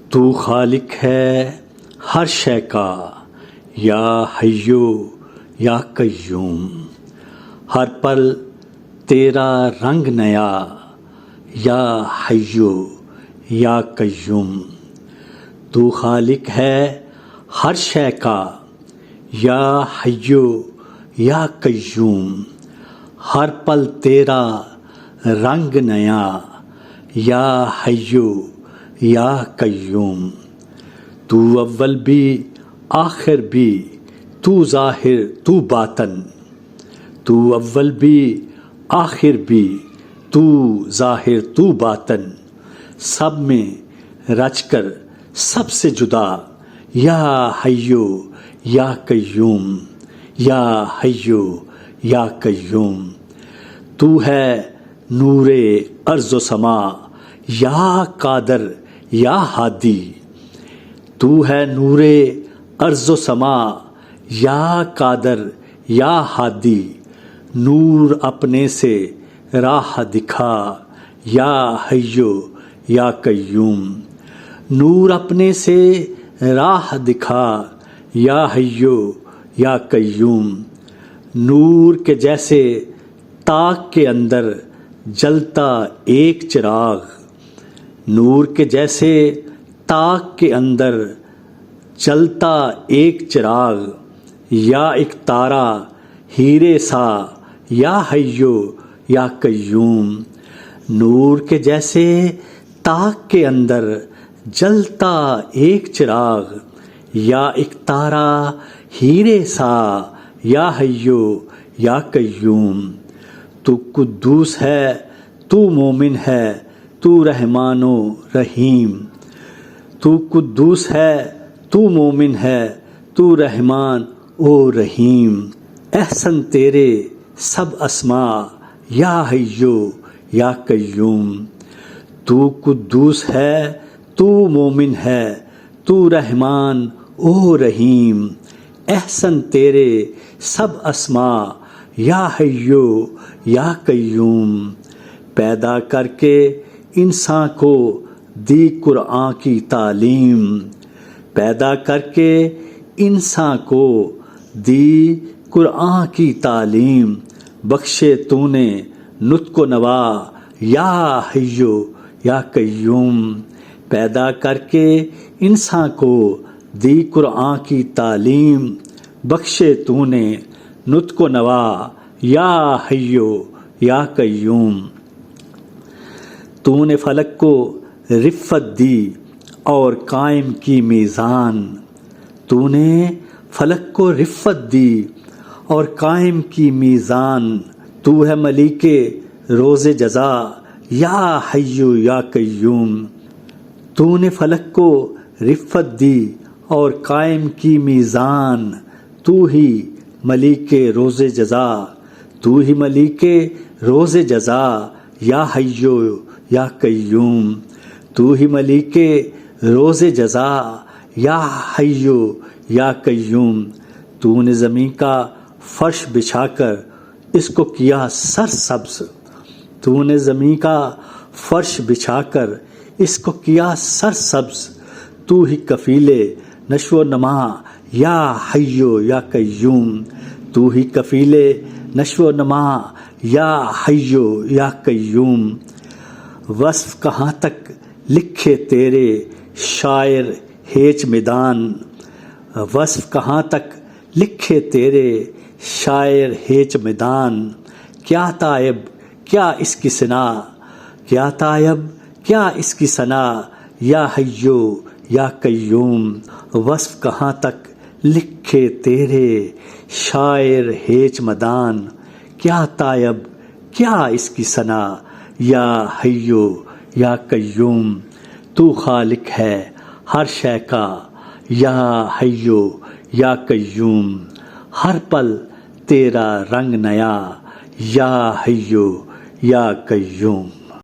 تو خالق ہے ہر شے کا، یا حیو یا قیوم، ہر پل تیرا رنگ نیا، یا حیو یا قیوم۔ تو خالق ہے ہر شے کا، یا حیو یا قیوم، ہر پل تیرا رنگ نیا، یا حیو یا قیوم۔ تو اول بھی آخر بھی، تو ظاہر تو باطن، تو اول بھی آخر بھی، تو ظاہر تو باطن، سب میں رچ کر سب سے جدا، یا حیو یا قیوم، یا حیو یا قیوم۔ تو ہے نور ارض و سما، یا قادر یا ہادی، تو ہے نور ارض و سما، یا قادر یا ہادی، نور اپنے سے راہ دکھا، یا حیو یا قیوم، نور اپنے سے راہ دکھا، یا حیو یا قیوم۔ نور کے جیسے طاق کے اندر جلتا ایک چراغ، نور کے جیسے طاق کے اندر جلتا ایک چراغ، یا ایک تارا ہیرے سا، یا حیو یا قیوم۔ نور کے جیسے طاق کے اندر جلتا ایک چراغ، یا ایک تارا ہیرے سا، یا حیو یا قیوم۔ تو قدوس ہے، تو مومن ہے، تو رحمان و رحیم، تو قدوس ہے، تو مومن ہے، تو رحمان و رحیم۔ احسن تیرے سب اسماء، یا حیو یا قیوم۔ تو قدوس ہے، تو مومن ہے، تو رحمان و رحیم، احسن تیرے سب اسماء، یا حیو یا قیوم۔ پیدا کر کے انسان کو دی قرآن کی تعلیم، پیدا کر کے انسان کو دی قرآن کی تعلیم، بخشے تو نے نطق و نوا، یا حیو یا قیوم۔ پیدا کر کے انسان کو دی قرآن کی تعلیم، بخشے تو نے نطق و نوا، یا حیو یا قیوم۔ تو نے فلک کو رفت دی اور قائم کی میزان، تو نے فلک کو رفت دی اور قائم کی میزان، تو ہے ملیک روز جزا، یا حیو یا قیوم۔ تو نے فلک کو رفت دی اور قائم کی میزان، تو ہی ملیک روز جزا، تو ہی ملیک روز جزا، یا حیو یا قیوم۔ تو ہی ملیک روز جزا، یا حیو یا قیوم۔ تو نے زمین کا فرش بچھا کر اس کو کیا سرسبز، تو نے زمین کا فرش بچھا کر اس کو کیا سرسبز، تو ہی کفیل نشو و نما، یا حیو یا قیوم۔ تو ہی کفیل نشو و نما، یا حیو یا قیوم۔ وصف کہاں تک لکھے تیرے شاعر ہیچ میدان، وصف کہاں تک لکھے تیرے شاعر ہیچ میدان، کیا تائب کیا اس کی ثنا، کیا تائب کیا اس کی ثنا، یا حیو یا قیوم۔ وصف کہاں تک لکھے تیرے شاعر ہیچ میدان، کیا تائب کیا اس کی ثنا، یا حیو یا قیوم۔ تو خالق ہے ہر شے کا، یا حیو یا قیوم، ہر پل تیرا رنگ نیا، یا حیو یا قیوم۔